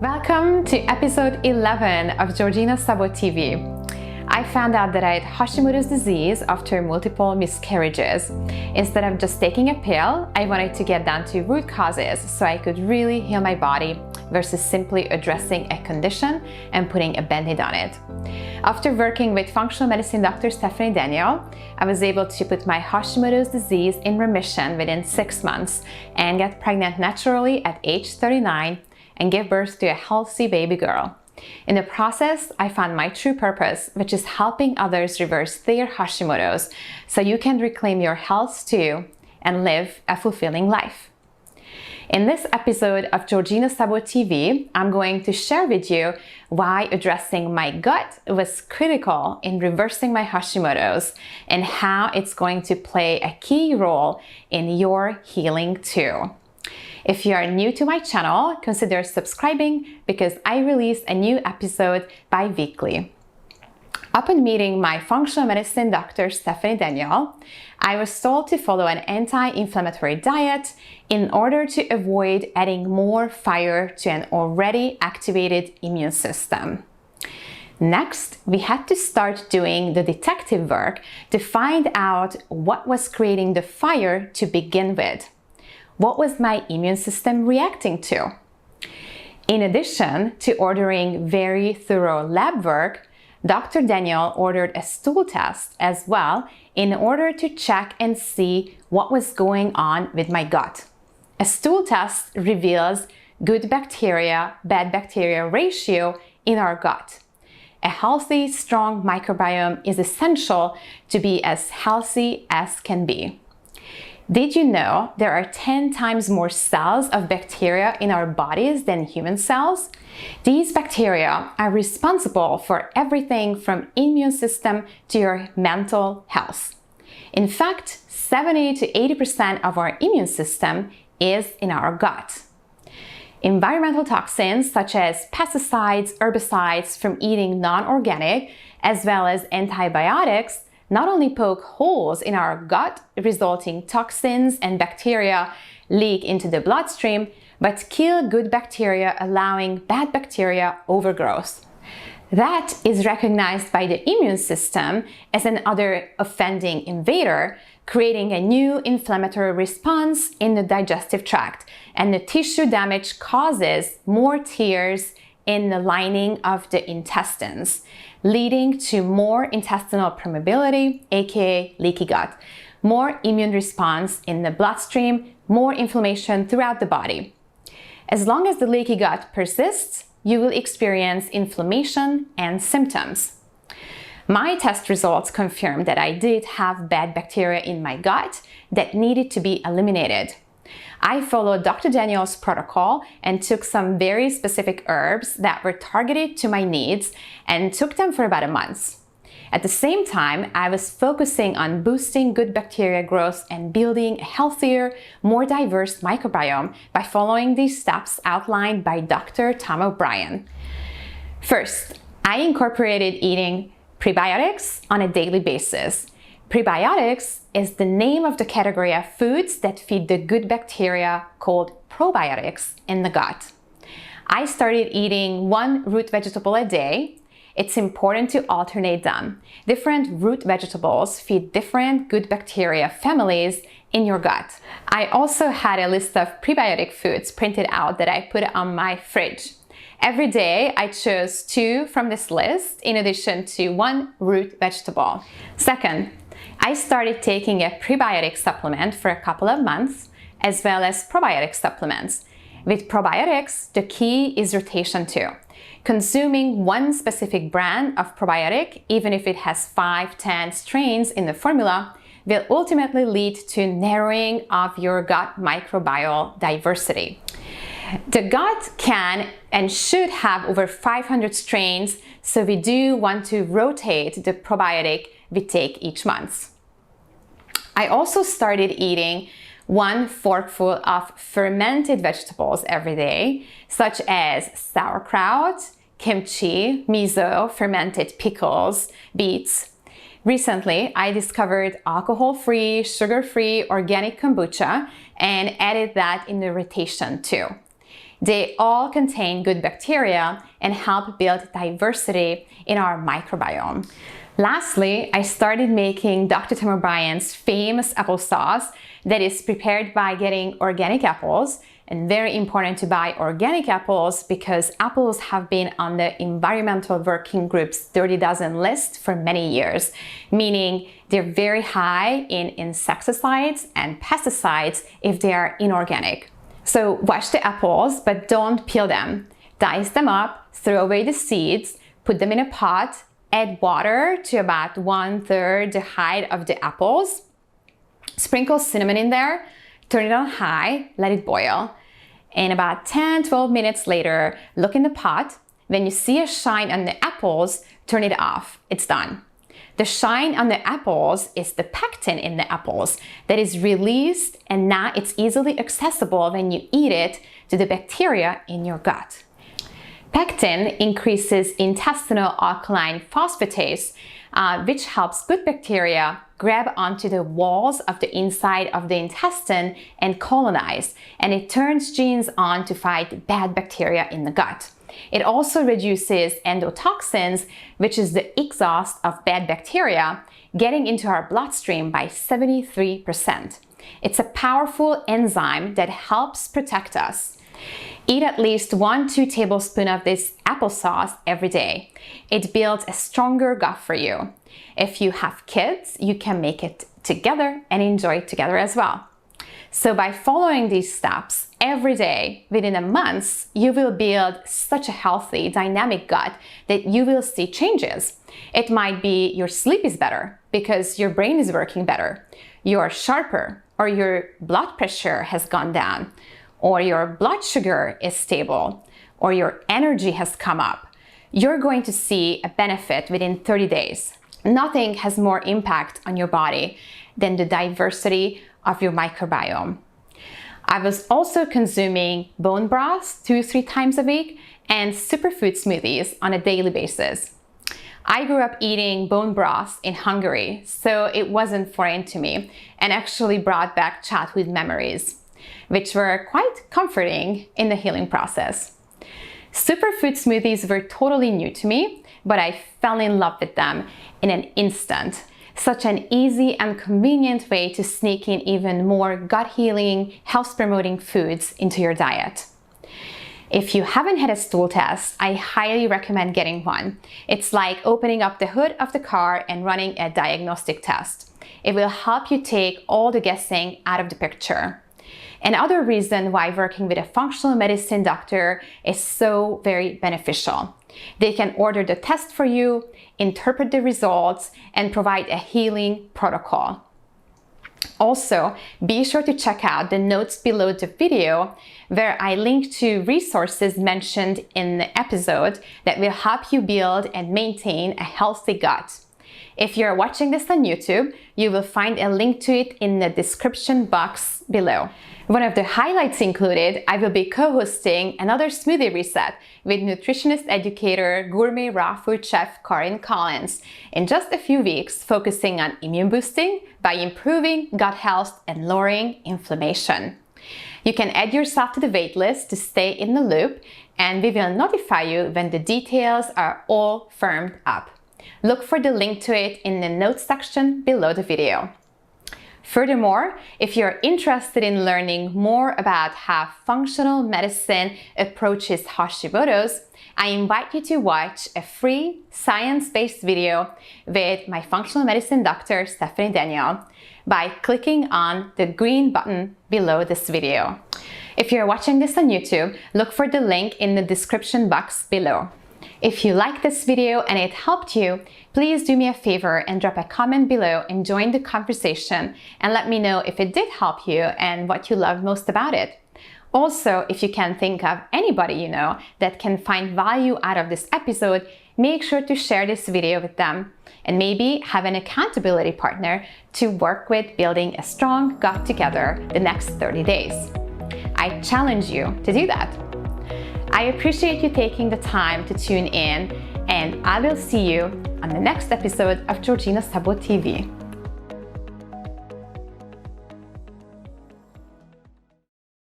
Welcome to episode 11 of Georgina Sabo TV. I found out that I had Hashimoto's disease after multiple miscarriages. Instead of just taking a pill, I wanted to get down to root causes so I could really heal my body versus simply addressing a condition and putting a band-aid on it. After working with functional medicine Dr. Stephanie Daniel, I was able to put my Hashimoto's disease in remission within 6 months and get pregnant naturally at age 39 and give birth to a healthy baby girl. In the process, I found my true purpose, which is helping others reverse their Hashimoto's so you can reclaim your health too and live a fulfilling life. In this episode of Georgina Sabo TV, I'm going to share with you why addressing my gut was critical in reversing my Hashimoto's and how it's going to play a key role in your healing too. If you are new to my channel, consider subscribing because I release a new episode bi-weekly. Upon meeting my functional medicine Dr. Stephanie Daniel, I was told to follow an anti-inflammatory diet in order to avoid adding more fire to an already activated immune system. Next, we had to start doing the detective work to find out what was creating the fire to begin with. What was my immune system reacting to? In addition to ordering very thorough lab work, Dr. Daniel ordered a stool test as well in order to check and see what was going on with my gut. A stool test reveals good bacteria, bad bacteria ratio in our gut. A healthy, strong microbiome is essential to be as healthy as can be. Did you know there are 10 times more cells of bacteria in our bodies than human cells? These bacteria are responsible for everything from immune system to your mental health. In fact, 70 to 80% of our immune system is in our gut. Environmental toxins such as pesticides, herbicides from eating non-organic, as well as antibiotics not only poke holes in our gut, resulting toxins and bacteria leak into the bloodstream, but kill good bacteria, allowing bad bacteria overgrowth. That is recognized by the immune system as another offending invader, creating a new inflammatory response in the digestive tract, and the tissue damage causes more tears in the lining of the intestines, leading to more intestinal permeability, aka leaky gut, more immune response in the bloodstream, more inflammation throughout the body. As long as the leaky gut persists, you will experience inflammation and symptoms. My test results confirmed that I did have bad bacteria in my gut that needed to be eliminated. I followed Dr. Daniel's protocol and took some very specific herbs that were targeted to my needs and took them for about a month. At the same time, I was focusing on boosting good bacteria growth and building a healthier, more diverse microbiome by following these steps outlined by Dr. Tom O'Brien. First, I incorporated eating prebiotics on a daily basis. Prebiotics is the name of the category of foods that feed the good bacteria called probiotics in the gut. I started eating 1 root vegetable a day. It's important to alternate them. Different root vegetables feed different good bacteria families in your gut. I also had a list of prebiotic foods printed out that I put on my fridge. Every day I chose 2 from this list in addition to 1 root vegetable. Second, I started taking a prebiotic supplement for a couple of months, as well as probiotic supplements. With probiotics, the key is rotation too. Consuming 1 specific brand of probiotic, even if it has 5-10 strains in the formula, will ultimately lead to narrowing of your gut microbial diversity. The gut can and should have over 500 strains, so we do want to rotate the probiotic we take each month. I also started eating 1 forkful of fermented vegetables every day, such as sauerkraut, kimchi, miso, fermented pickles, beets. Recently, I discovered alcohol-free, sugar-free organic kombucha and added that in the rotation too. They all contain good bacteria and help build diversity in our microbiome. Lastly, I started making Dr. Tim O'Brien's famous applesauce that is prepared by getting organic apples. And very important to buy organic apples because apples have been on the Environmental Working Group's Dirty Dozen list for many years, meaning they're very high in insecticides and pesticides if they are inorganic. So wash the apples, but don't peel them. Dice them up, throw away the seeds, put them in a pot, add water to about 1/3 the height of the apples, sprinkle cinnamon in there, turn it on high, let it boil. And about 10-12 minutes later, look in the pot. When you see a shine on the apples, turn it off. It's done. The shine on the apples is the pectin in the apples that is released, and now it's easily accessible when you eat it to the bacteria in your gut. Pectin increases intestinal alkaline phosphatase, which helps good bacteria grab onto the walls of the inside of the intestine and colonize, and it turns genes on to fight bad bacteria in the gut. It also reduces endotoxins, which is the exhaust of bad bacteria, getting into our bloodstream by 73%. It's a powerful enzyme that helps protect us. Eat at least 1-2 tablespoons of this applesauce every day. It builds a stronger gut for you. If you have kids, you can make it together and enjoy it together as well. So by following these steps every day, within a month, you will build such a healthy, dynamic gut that you will see changes. It might be your sleep is better because your brain is working better, you're sharper, or your blood pressure has gone down, or your blood sugar is stable, or your energy has come up. You're going to see a benefit within 30 days. Nothing has more impact on your body than the diversity of your microbiome. I was also consuming bone broth 2-3 times a week and superfood smoothies on a daily basis. I grew up eating bone broth in Hungary, so it wasn't foreign to me and actually brought back childhood memories, which were quite comforting in the healing process. Superfood smoothies were totally new to me, but I fell in love with them in an instant. Such an easy and convenient way to sneak in even more gut healing, health promoting foods into your diet. If you haven't had a stool test, I highly recommend getting one. It's like opening up the hood of the car and running a diagnostic test. It will help you take all the guessing out of the picture. Another reason why working with a functional medicine doctor is so very beneficial. They can order the test for you, interpret the results, and provide a healing protocol. Also, be sure to check out the notes below the video where I link to resources mentioned in the episode that will help you build and maintain a healthy gut. If you're watching this on YouTube, you will find a link to it in the description box below. One of the highlights included, I will be co-hosting another smoothie reset with nutritionist educator, gourmet raw food chef Corinne Collins in just a few weeks, focusing on immune boosting by improving gut health and lowering inflammation. You can add yourself to the waitlist to stay in the loop, and we will notify you when the details are all firmed up. Look for the link to it in the notes section below the video. Furthermore, if you're interested in learning more about how functional medicine approaches Hashimoto's, I invite you to watch a free science-based video with my functional medicine doctor, Stephanie Daniel, by clicking on the green button below this video. If you're watching this on YouTube, look for the link in the description box below. If you like this video and it helped you, please do me a favor and drop a comment below and join the conversation and let me know if it did help you and what you loved most about it. Also, if you can think of anybody you know that can find value out of this episode, make sure to share this video with them and maybe have an accountability partner to work with building a strong gut together the next 30 days. I challenge you to do that. I appreciate you taking the time to tune in, and I will see you on the next episode of Georgina Sabo TV.